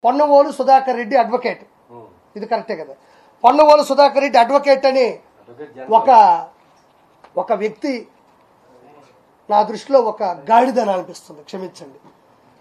Ponnavolu Sudhakar Reddy advocate, ఇది కరెక్టే కదా. పొన్నవోలు సుధాకర్ రెడ్డి అడ్వకేట్ అని ఒక వ్యక్తి నా దృష్టిలో ఒక గాడిదని అనిపిస్తుంది, క్షమించండి.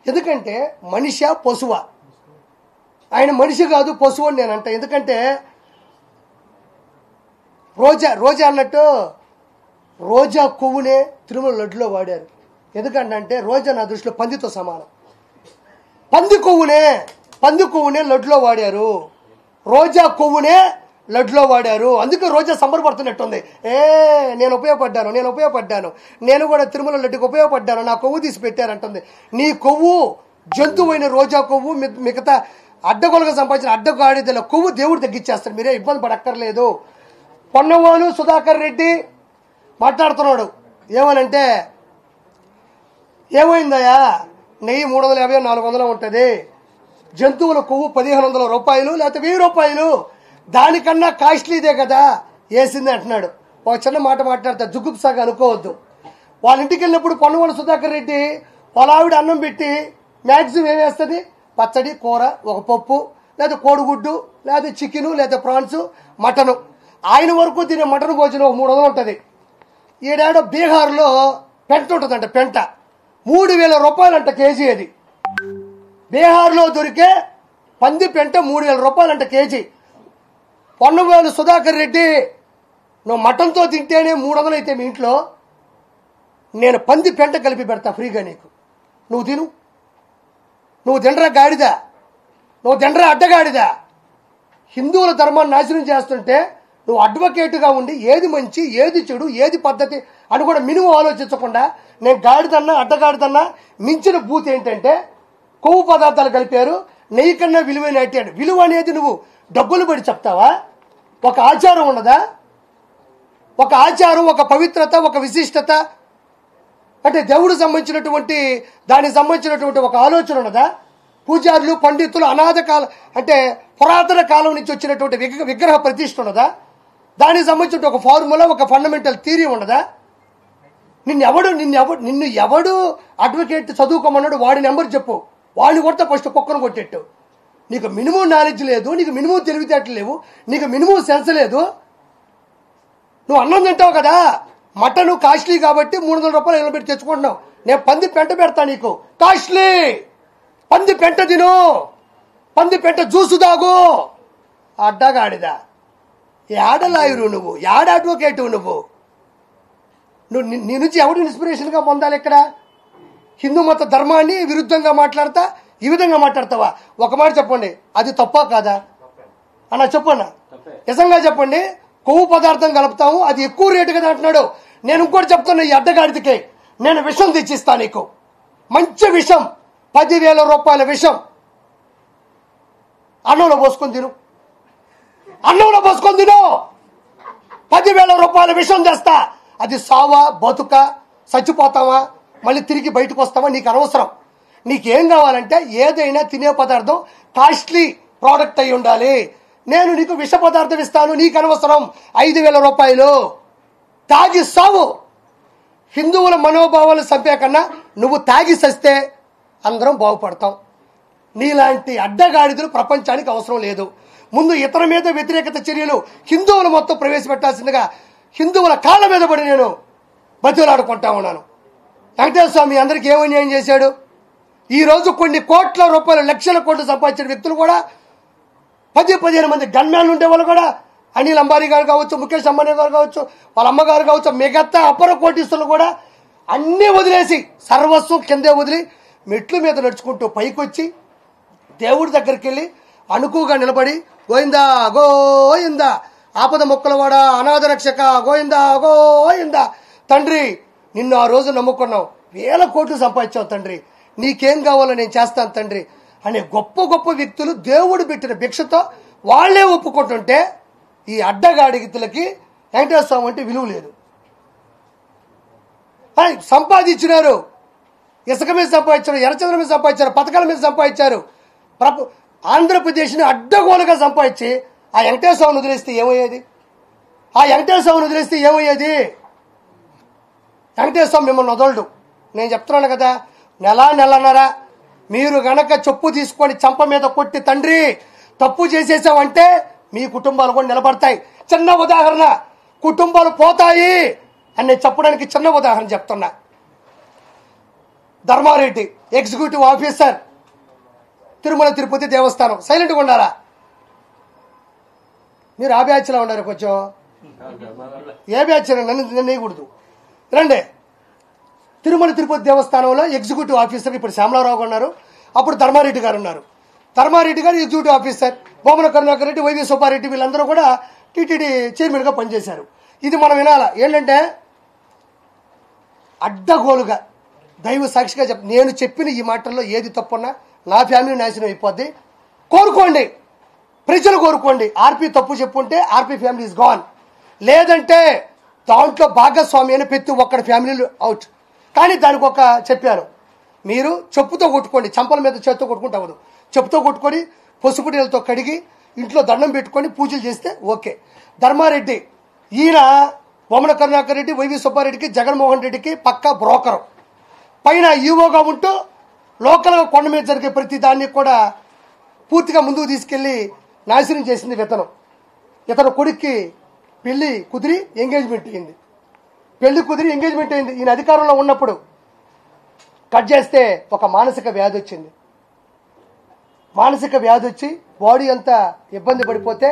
ఎందుకంటే మనిషా పశువా? ఆయన మనిషి కాదు, పశువు అని నేను అంట. ఎందుకంటే రోజా అన్నట్టు రోజా కొవ్వునే తిరుమల లడ్డులో వాడారు. ఎందుకంటే రోజా నా దృష్టిలో పందితో సమానం. పంది కొవ్వునే లడ్డులో వాడారు, రోజా కొవ్వునే లడ్డులో వాడారు. అందుకే రోజా సంబరపడుతున్నట్టుంది. నేను ఉపయోగపడ్డాను, నేను కూడా తిరుమల లడ్డుకి ఉపయోగపడ్డాను, నా కొవ్వు తీసి పెట్టారంటుంది. నీ కొవ్వు జంతువైన రోజా కొవ్వు, మిగతా అడ్డగోలుగా సంపాదించిన అడ్డగాడిదల కొవ్వు దేవుడు తగ్గించేస్తాడు, మీరే ఇబ్బంది పడక్కర్లేదు. పొన్నవోలు సుధాకర్ రెడ్డి మాట్లాడుతున్నాడు ఏమనంటే, ఏమైందయ్యా నెయ్యి 350 400 ఉంటుంది, జంతువుల కొవ్వు 1500 రూపాయలు లేకపోతే 1000 రూపాయలు, దానికన్నా కాస్ట్లీదే కదా వేసింది అంటున్నాడు. ఒక చిన్న మాట మాట్లాడతా, జుగుప్సాగా అనుకోవద్దు. వాళ్ళ ఇంటికి వెళ్ళినప్పుడు పొన్నవోలు సుధాకర్ రెడ్డి వాళ్ళ ఆవిడ అన్నం పెట్టి మ్యాక్సిమం ఏమేస్తుంది, పచ్చడి, కూర, ఒక పప్పు, లేదా కోడిగుడ్డు, లేదా చికెను, లేదా ప్రాన్స్, మటను. ఆయన వరకు తినే మటన్ భోజనం ఒక 300 ఉంటుంది. ఈడాడో బీహార్లో పెంట ఉంటుందంట, పెంట 3000 రూపాయలు అంట కేజీ. అది బీహార్లో దొరికే పంది పెంట 3000 రూపాయలు అంట కేజీ. పొన్నవోలు సుధాకర్ రెడ్డి, నువ్వు మటన్తో తింటేనే 300 అయితే మీ ఇంట్లో, నేను పంది పెంట కలిపి పెడతా ఫ్రీగా నీకు, నువ్వు తిను. నువ్వు తినరా గాడిదా, నువ్వు తినరా అడ్డగాడిదా. హిందువుల ధర్మాన్ని నాశనం చేస్తుంటే నువ్వు అడ్వకేట్గా ఉండి ఏది మంచి, ఏది చెడు, ఏది పద్ధతి అని కూడా మినిమం ఆలోచించకుండా, నేను గాడిదన్నా అడ్డగాడిదన్నా మించిన బూత్ ఏంటంటే కొవ్వు పదార్థాలు కలిపారు, నెయ్యి కన్నా విలువైన అట్టాడు. విలువ అనేది నువ్వు డబ్బులు పడి చెప్తావా? ఒక ఆచారం ఉన్నదా? ఒక ఆచారం, ఒక పవిత్రత, ఒక విశిష్టత, అంటే దేవుడికి సంబంధించినటువంటి దానికి సంబంధించినటువంటి ఒక ఆలోచన ఉన్నదా? పూజారులు, పండితులు అనాథ కాలం అంటే పురాతన కాలం నుంచి వచ్చినటువంటి విగ్రహ ప్రతిష్ఠ ఉన్నదా? దానికి సంబంధించిన ఒక ఫార్ములా, ఒక ఫండమెంటల్ థియరీ ఉండదా? నిన్ను ఎవడు అడ్వకేట్ చదువుకోమన్నాడు, వాడి నెంబర్ చెప్పు, వాడిని కొడితే ఫస్ట్ కుక్కను కొట్టేట్టు. నీకు మినిమం నాలెడ్జ్ లేదు, నీకు మినిమం తెలివితేటలు లేవు, నీకు మినిమం సెన్స్ లేదు. నువ్వు అన్నం తింటావు కదా, మటన్ కాస్ట్లీ కాబట్టి 300 రూపాయలు నిలబెట్టి తెచ్చుకుంటున్నావు. నేను పంది పెంట పెడతా నీకు, కాస్ట్లీ పంది పెంట తిను, పంది పెంట జ్యూసు తాగు. అడ్డగాడిదా, యాడ లాయరు నువ్వు, యాడ అడ్వకేటు నువ్వు నీ నుంచి ఎవడు ఇన్స్పిరేషన్గా పొందాలి? ఇక్కడ హిందూ మత ధర్మాన్ని విరుద్ధంగా మాట్లాడతా ఈ విధంగా మాట్లాడతావా? ఒక మాట చెప్పండి, అది తప్పా కాదా అన్న? చెప్పన్నా, నిజంగా చెప్పండి. కొవ్వు పదార్థం కలుపుతాము, అది ఎక్కువ రేటు కదా అంటున్నాడు. నేను ఇంకోటి చెప్తున్నా, ఈ అడ్డగాడిదికి నేను విషం తెచ్చిస్తా నీకు, మంచి విషం, 10,000 రూపాయల విషం. అన్నంలో పోసుకొని తిను, 10,000 రూపాయల విషం తెస్తా. అది సావా బతుక, చచ్చిపోతావా, మళ్ళీ తిరిగి బయటకు వస్తావా, నీకు అనవసరం. నీకేం కావాలంటే ఏదైనా తినే పదార్థం కాస్ట్లీ ప్రోడక్ట్ అయి ఉండాలి. నేను నీకు విష పదార్థం ఇస్తాను, నీకు అనవసరం. 5,000 రూపాయలు తాగి సావు. హిందువుల మనోభావాలు చంపే కన్నా నువ్వు తాగి సస్తే అందరం బాగుపడతాం. నీలాంటి అడ్డగాడిదలు ప్రపంచానికి అవసరం లేదు. ముందు ఇతర మీద వ్యతిరేకత చర్యలు హిందువులు మొత్తం ప్రవేశపెట్టాల్సిందిగా హిందువుల కాళ్ళ మీద పడి నేను బతిలాడుకుంటా ఉన్నాను. వెంకటేశ్వర స్వామి అందరికీ ఏం అన్యాయం చేశాడు? ఈరోజు కొన్ని కోట్ల రూపాయలు, లక్షల కోట్లు సంపాదించిన వ్యక్తులు కూడా 10-15 మంది గన్మ్యాన్లు ఉండే వాళ్ళు కూడా, అనిల్ అంబానీ గారు కావచ్చు, ముఖేష్ అంబానీ గారు కావచ్చు, వాళ్ళ అమ్మగారు కావచ్చు, మిగతా అపర కోటీస్తులు కూడా అన్నీ వదిలేసి సర్వస్వం కిందే వదిలి మెట్ల మీద నడుచుకుంటూ పైకొచ్చి దేవుడి దగ్గరికి వెళ్ళి అణుకుగా నిలబడి గోయిందా గోయిందా, ఆపద మొక్కలవాడ, అనాథ రక్షక, గోయిందా గోయిందా. తండ్రి, నిన్ను ఆ రోజు నమ్ముకున్నావు, 1000 కోట్లు సంపాదించావు తండ్రి, నీకేం కావాలో నేను చేస్తాను తండ్రి అనే గొప్ప గొప్ప వ్యక్తులు దేవుడు పెట్టిన భిక్షతో వాళ్లే ఒప్పుకుంటుంటే, ఈ అడ్డగాడిగితులకి వెంకటేశ్వర స్వామి అంటే విలువ లేదు. సంపాదించినారు, ఇసుక మీద సంపాదించారు, ఎర్రచంద్ర మీద సంపాదించారు, పథకాల మీద సంపాదించారు. ఆంధ్రప్రదేశ్ని అడ్డగోలుగా సంపాదించి ఆ వెంకటేశ్వర స్వామిని వదిలేస్తే ఏమయ్యేది? వెంకటేశ్వర స్వామి మిమ్మల్ని వదలడు. నేను చెప్తున్నాను కదా, నెలన్నర మీరు గనక చెప్పు తీసుకొని చంప మీద కొట్టి తండ్రి తప్పు చేసేసావంటే మీ కుటుంబాలు కూడా నిలబడతాయి. చిన్న ఉదాహరణ, కుటుంబాలు పోతాయి అని నేను చెప్పడానికి చిన్న ఉదాహరణ చెప్తున్నా. ధర్మారెడ్డి ఎగ్జిక్యూటివ్ ఆఫీసర్, తిరుమల తిరుపతి దేవస్థానం. సైలెంట్గా ఉండాలా మీరు? ఆ బ్యాచ్లో ఉన్నారు కొంచెం. ఏ బ్యాచ్ నన్ను వేయకూడదు. రండి. తిరుమల తిరుపతి దేవస్థానంలో ఎగ్జిక్యూటివ్ ఆఫీసర్ ఇప్పుడు శ్యామలారావు ఉన్నారు, అప్పుడు ధర్మారెడ్డి గారు ఉన్నారు. ధర్మారెడ్డి గారు executive officer, Bommana Karunakar Reddy, Y V Subba Reddy వీళ్ళందరూ కూడా టీటీడీ చైర్మన్గా పనిచేశారు. ఇది మనం వినాలా. ఏంటంటే అడ్డగోలుగా దైవ సాక్షిగా నేను చెప్పిన ఈ మాటల్లో ఏది తప్పున్నా నా ఫ్యామిలీ నాశనం అయిపోద్ది. కోరుకోండి, ప్రజలు కోరుకోండి. ఆర్పీ తప్పు చెప్పుంటే ఆర్పీ ఫ్యామిలీ ఇస్ గాన్. లేదంటే దాంట్లో భాగస్వామి అని ప్రతి ఒక్కడి ఫ్యామిలీలు అవుట్. కానీ దానికి ఒక చెప్పాను, మీరు చెప్పుతో కొట్టుకోండి, చంపల మీద చేత్తో కొట్టుకుంటే అవ్వదు. చెప్పుతో కొట్టుకొని పసుపు నీళ్ళతో కడిగి ఇంట్లో దండం పెట్టుకొని పూజలు చేస్తే ఓకే. ధర్మారెడ్డి ఈయన బొమ్మన కరుణాకర్ రెడ్డి, వైవి సుబ్బారెడ్డికి, జగన్మోహన్ రెడ్డికి పక్కా బ్రోకరు. పైన ఈవోగా ఉంటూ లోకల్గా కొండ మీద జరిగే ప్రతి దాన్ని కూడా పూర్తిగా ముందుకు తీసుకెళ్లి నాశనం చేసింది వితనం. ఇతను కొడుక్కి పెళ్లి కుదిరి ఎంగేజ్మెంట్ అయింది. ఈయన అధికారంలో ఉన్నప్పుడు కట్ చేస్తే ఒక మానసిక వ్యాధి వచ్చింది. మానసిక వ్యాధి వచ్చి బాడీ అంతా ఇబ్బంది పడిపోతే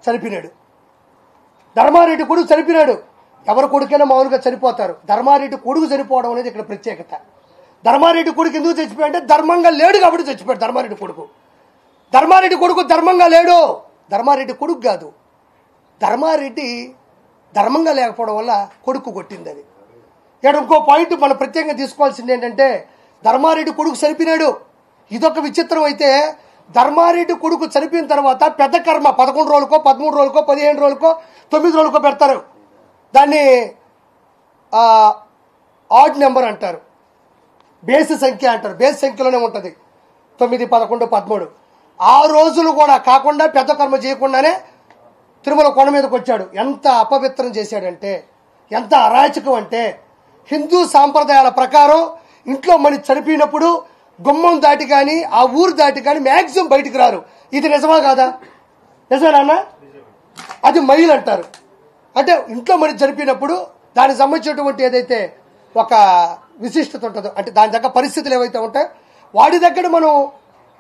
చనిపోయినాడు. ధర్మారెడ్డి కొడుకు చనిపోయినాడు. ఎవరి కొడుకైనా మామూలుగా చనిపోతారు. ధర్మారెడ్డి కొడుకు చనిపోవడం అనేది ఇక్కడ ప్రత్యేకత. ధర్మారెడ్డి కొడుకు ఎందుకు చచ్చిపోయాడంటే ధర్మంగా లేడు కాబట్టి చచ్చిపోయాడు. ధర్మారెడ్డి కొడుకు ధర్మంగా లేడు. ధర్మారెడ్డి కొడుకు కాదు, ధర్మారెడ్డి ధర్మంగా లేకపోవడం వల్ల కొడుకు కొట్టింది. అది ఇక్కడ ఇంకో పాయింట్ మనం ప్రత్యేకంగా తీసుకోవాల్సింది ఏంటంటే ధర్మారెడ్డి కొడుకు చనిపోయినాడు. ఇదొక విచిత్రం. అయితే ధర్మారెడ్డి కొడుకు చనిపోయిన తర్వాత పెద్ద కర్మ 11 రోజులకో 13 రోజులకో 15 రోజులకో 9 రోజులకో పెడతారు. దాన్ని ఆడ్ నెంబర్ అంటారు, బేసి సంఖ్య అంటారు. బేసి సంఖ్యలోనే ఉంటుంది 9, 11, 13. ఆ రోజులు కూడా కాకుండా పెద్ద కర్మ చేయకుండానే తిరుమల కొండ మీదకి వచ్చాడు. ఎంత అపవిత్రం చేశాడంటే, ఎంత అరాచకం అంటే, హిందూ సాంప్రదాయాల ప్రకారం ఇంట్లో మన చనిపోయినప్పుడు గుమ్మం దాటి కానీ ఆ ఊరు దాటి కానీ మ్యాక్సిమం బయటికి రారు. ఇది నిజమా కాదా? నిజమేనా? అది మైల్ అంటారు. అంటే ఇంట్లో మరి చనిపోయినప్పుడు దానికి సంబంధించినటువంటి ఏదైతే ఒక విశిష్టత ఉంటుందో, అంటే దాని దగ్గర పరిస్థితులు ఏవైతే ఉంటాయో వాడి దగ్గర మనం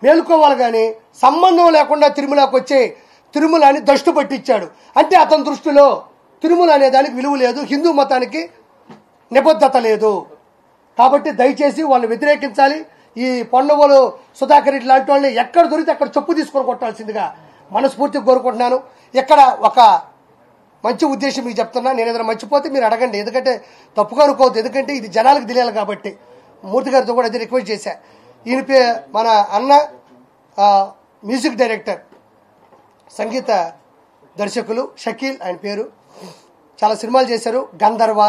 మేలుకోవాలి. కానీ సంబంధం లేకుండా తిరుమలకు వచ్చి తిరుమలని దష్టు పట్టించాడు. అంటే అతని దృష్టిలో తిరుమల అనే దానికి విలువ లేదు, హిందూ మతానికి నిబద్ధత లేదు. కాబట్టి దయచేసి వాళ్ళని వ్యతిరేకించాలి. ఈ పొన్నవోలు సుధాకర్ రెడ్డి లాంటి వాళ్ళని ఎక్కడ దొరికితే అక్కడ చెప్పు తీసుకొని కొట్టాల్సిందిగా మనస్ఫూర్తిగా కోరుకుంటున్నాను. ఇక్కడ ఒక మంచి ఉద్దేశం మీకు చెప్తున్నా. నేను ఏదైనా మర్చిపోతే మీరు అడగండి, ఎందుకంటే తప్పుగా అనుకోవద్దు. ఎందుకంటే ఇది జనాలకు తెలియాలి కాబట్టి. మూర్తి గారితో కూడా అది రిక్వెస్ట్ చేశా. ఈయన మన అన్న మ్యూజిక్ డైరెక్టర్, సంగీత దర్శకులు షకీల్ ఆయన పేరు. చాలా సినిమాలు చేశారు. గంధర్వ,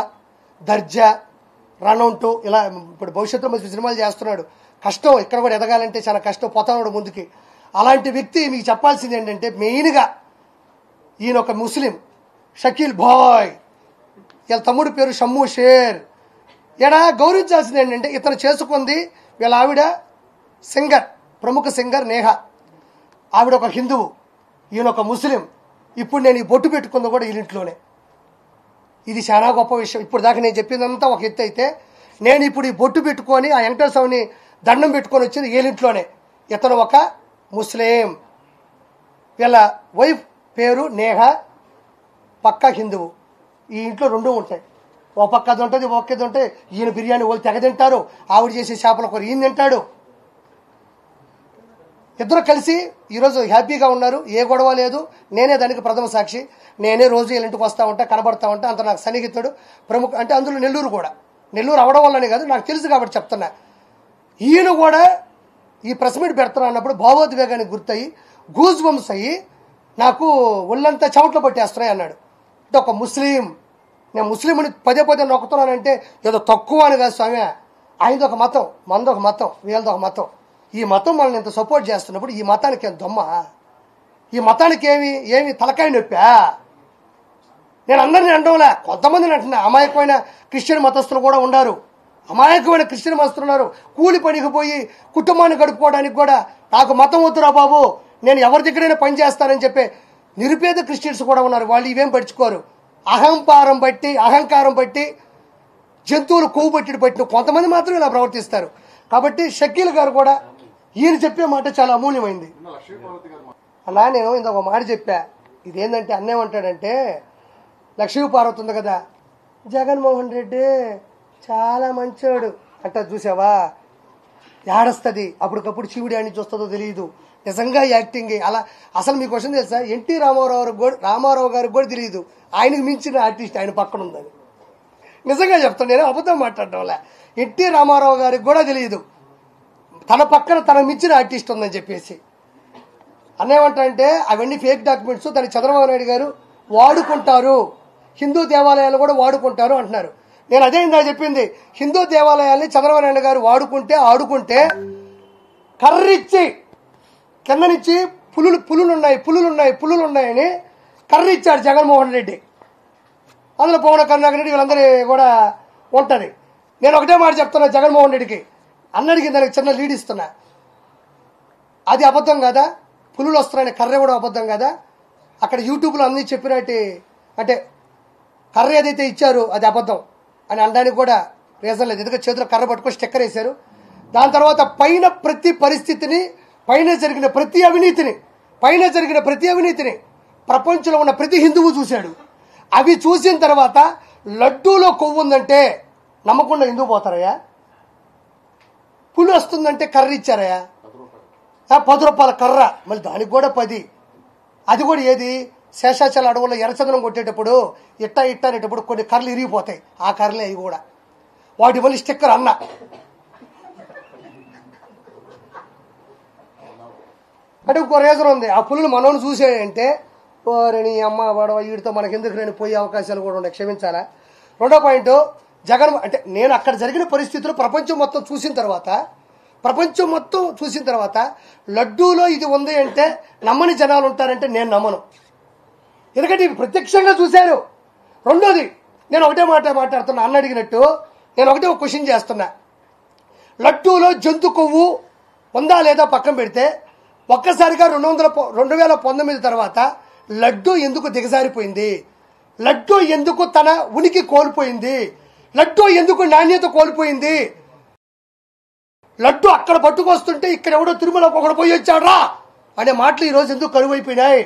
దర్జా, రనౌంటు, ఇలా ఇప్పుడు భవిష్యత్తులో మంచి సినిమాలు చేస్తున్నాడు. కష్టం, ఇక్కడ కూడా ఎదగాలంటే చాలా కష్టం, పోతాడు ముందుకి. అలాంటి వ్యక్తి మీకు చెప్పాల్సింది ఏంటంటే మెయిన్గా ఈయన ఒక ముస్లిం, షకీల్ బాయ్. వీళ్ళ తమ్ముడి పేరు షమ్ము షేర్. ఈడ గౌరవించాల్సింది ఏంటంటే ఇతను చేసుకుంది వీళ్ళ ఆవిడ సింగర్, ప్రముఖ సింగర్ నేహా. ఆవిడ ఒక హిందువు, ఈయన ఒక ముస్లిం. ఇప్పుడు నేను ఈ బొట్టు పెట్టుకుంది కూడా వీళ్ళింట్లోనే. ఇది చాలా గొప్ప విషయం. ఇప్పుడు దాకా నేను చెప్పిందంతా ఒక ఎత్తు అయితే, నేను ఇప్పుడు ఈ బొట్టు పెట్టుకొని ఆ వెంకటేశ్వర స్వామిని దండం పెట్టుకొని వచ్చింది వీళ్ళింట్లోనే. ఇతను ఒక ముస్లిం, వీళ్ళ వైఫ్ పేరు నేహా, పక్కా హిందువు. ఈ ఇంట్లో రెండు ఉంటాయి, ఒక పక్క అది ఉంటుంది, ఒక ఇది ఉంటాయి. ఈయన బిర్యానీ వాళ్ళు తెగ తింటారు, ఆవిడ చేసే చేపల కూర ఈయన తింటాడు. ఇద్దరు కలిసి ఈరోజు హ్యాపీగా ఉన్నారు, ఏ గొడవ లేదు. నేనే దానికి ప్రథమ సాక్షి. నేనే రోజు వీళ్ళ ఇంటికి వస్తూ ఉంటా, కనబడతా ఉంటా. అంత నాకు సన్నిహితుడు, ప్రముఖ. అంటే అందులో నెల్లూరు కూడా. నెల్లూరు అవడం వల్లనే కాదు, నాకు తెలుసు కాబట్టి చెప్తున్నా. ఈయన కూడా ఈ ప్రెస్ మీట్ పెడుతున్నా అన్నప్పుడు భావోద్వేగానికి గుర్తయి గూజ్ బంప్స్ అయ్యి నాకు ఒళ్ళంతా చెమట్లు పట్టేస్తున్నాయి అన్నాడు. అంటే ఒక ముస్లిం, నేను ముస్లింని పదే పదే నొక్కుతున్నానంటే ఏదో తక్కువ అని కాదు స్వామి. ఆయనది ఒక మతం, మనది ఒక మతం, వీళ్ళది ఒక మతం. ఈ మతం మనల్ని ఇంత సపోర్ట్ చేస్తున్నప్పుడు ఈ మతానికి ఏం దొమ్మ? ఈ మతానికి ఏమి తలకాయ నొప్పా? నేను అందరినీ అంటంలే, కొంతమందిని అంటున్నా. అమాయకమైన క్రిస్టియన్ మతస్థులు కూడా ఉన్నారు, అమాయకమైన క్రిస్టియన్ మాస్తున్నారు. కూలి పనికి పోయి కుటుంబాన్ని గడుపుకోవడానికి కూడా నాకు మతం వద్దురా బాబు, నేను ఎవరి దగ్గరైనా పని చేస్తానని చెప్పే నిరుపేద క్రిస్టియన్స్ కూడా ఉన్నారు. వాళ్ళు ఇవేం పడుచుకోరు. అహంకారం బట్టి జంతువులు కొవ్వు పట్టిన కొంతమంది మాత్రం ఇలా ప్రవర్తిస్తారు. కాబట్టి షకీల్ గారు కూడా ఈయన చెప్పే మాట చాలా అమూల్యమైంది. అలా నేను ఇంకొక మాట చెప్పా. ఇదేంటంటే అన్నేమంటాడంటే, లక్ష్మీపార్వతి ఉంది కదా, జగన్మోహన్ రెడ్డి చాలా మంచోడు అంట, చూసావా ఏడస్తుంది. అప్పటికప్పుడు శివుడి అని చూస్తుందో తెలియదు. నిజంగా యాక్టింగ్ అలా. అసలు మీకు క్వశ్చన్ తెలుసా, ఎన్టీ రామారావు గారికి కూడా తెలియదు ఆయనకు మించిన ఆర్టిస్ట్ ఆయన పక్కన ఉందని. నిజంగా చెప్తాను, నేను అబద్ధం మాట్లాడడం వల్ల. ఎన్టీ రామారావు గారికి కూడా తెలియదు తన పక్కన తన మించిన ఆర్టిస్ట్ ఉందని చెప్పేసి. అన్నేమంటే అవన్నీ ఫేక్ డాక్యుమెంట్స్, దాన్ని చంద్రబాబు నాయుడు గారు వాడుకుంటారు, హిందూ దేవాలయాలు కూడా వాడుకుంటారు అంటున్నారు. నేను అదే ఇందా చెప్పింది. హిందూ దేవాలయాల్ని చంద్రబాబు నాయుడు గారు ఆడుకుంటే కర్రిచ్చి కింద నుంచి పులులు ఉన్నాయని కర్రిచ్చాడు జగన్మోహన్ రెడ్డి. అందులో పవన్ కరుణాకర్ రెడ్డి వీళ్ళందరూ కూడా ఉంటుంది. నేను ఒకటే మాట చెప్తున్నా జగన్మోహన్ రెడ్డికి, అన్నడికి దానికి చిన్న లీడ్ ఇస్తున్నా. అది అబద్ధం కదా, పులులు వస్తున్నాయని కర్ర కూడా అబద్ధం కదా. అక్కడ యూట్యూబ్లో అన్నీ చెప్పినట్టు అంటే కర్ర ఏదైతే ఇచ్చారో అది అబద్ధం అని అనడానికి కూడా రీజన్ లేదు. ఎందుకంటే చేతిలో కర్ర పట్టుకొని స్టిక్కర్ వేశారు. దాని తర్వాత పైన ప్రతి పరిస్థితిని, పైన జరిగిన ప్రతి అవినీతిని ప్రపంచంలో ఉన్న ప్రతి హిందువు చూశాడు. అవి చూసిన తర్వాత లడ్డూలో కొవ్వు ఉందంటే నమ్మకుండా హిందువు పోతారయ్యా. పులి వస్తుందంటే కర్ర ఇచ్చారయ్యా, 10 రూపాయల కర్ర, మళ్ళీ దానికి కూడా 10. అది కూడా ఏది, శేషాచల అడవుల్లో ఎర్రచందనం కొట్టేటప్పుడు ఇట్టా అనేటప్పుడు కొన్ని కర్రలు ఇరిగిపోతాయి. ఆ కర్రలే అవి కూడా. వాటి మళ్ళీ స్టిక్కర్ అన్న. అంటే ఇంకో రీజన్ ఉంది. ఆ పులులు మనోని చూసేయంటే ఓరని అమ్మ వాడవ వీడితో మనకి ఎందుకు నేను పోయే అవకాశాలు కూడా ఉన్నాయి, క్షమించాలా. రెండో పాయింట్, జగన్ అంటే నేను అక్కడ జరిగిన పరిస్థితులు ప్రపంచం మొత్తం చూసిన తర్వాత లడ్డూలో ఇది ఉంది అంటే నమ్మని జనాలు ఉంటారంటే నేను నమ్మను. ఎందుకంటే ఇవి ప్రత్యక్షంగా చూశారు. రెండోది, నేను ఒకటే మాట్లాడుతున్నా, అన్న అడిగినట్టు నేను ఒకటే క్వశ్చన్ చేస్తున్నా. లడ్డూలో జంతు కొవ్వు ఉందా లేదా పక్కన పెడితే ఒక్కసారిగా 2019 తర్వాత లడ్డూ ఎందుకు దిగజారిపోయింది? లడ్డూ ఎందుకు తన ఉనికి కోల్పోయింది? లడ్డూ ఎందుకు నాణ్యత కోల్పోయింది? లడ్డూ అక్కడ పట్టుకొస్తుంటే ఇక్కడ ఎవడో తిరుమలకు ఒకడు పోయి వచ్చాడ్రా అనే మాటలు ఈరోజు ఎందుకు కరువైపోయినాయి?